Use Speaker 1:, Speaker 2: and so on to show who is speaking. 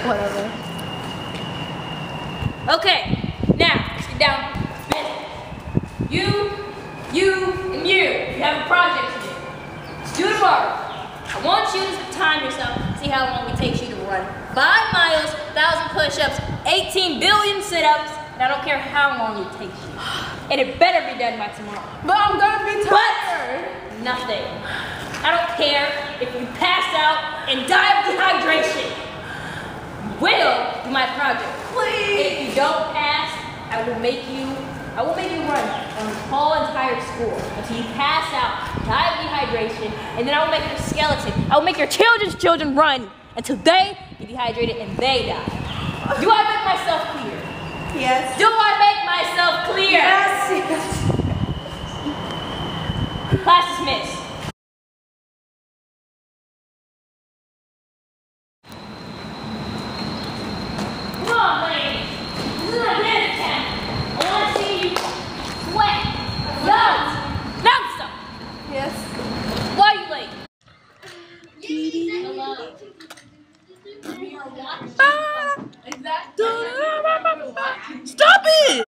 Speaker 1: Whatever.
Speaker 2: Okay, now let's get down to business. You, and you have a project to do. Let's do it tomorrow. I want you to time yourself, see how long it takes you to run 5 miles, 1,000 push-ups, 18 billion sit-ups, and I don't care how long it takes you. And it better be done by tomorrow.
Speaker 1: But I'm gonna be tired.
Speaker 2: Nothing. I don't care if you pass out and die of dehydration. You will do my project.
Speaker 1: Please.
Speaker 2: If you don't pass, I will make you run on the whole entire school until you pass out, die of dehydration, and then I will make your skeleton. I will make your children's children run until they get dehydrated and they die. Do I make myself clear?
Speaker 1: Yes.
Speaker 2: Do I make myself clear?
Speaker 1: Yes.
Speaker 2: Class dismissed. Come on, ladies. This is a dance camp. I want to see you sweat. Now stop.
Speaker 1: Yes.
Speaker 2: Why are you late? Hello.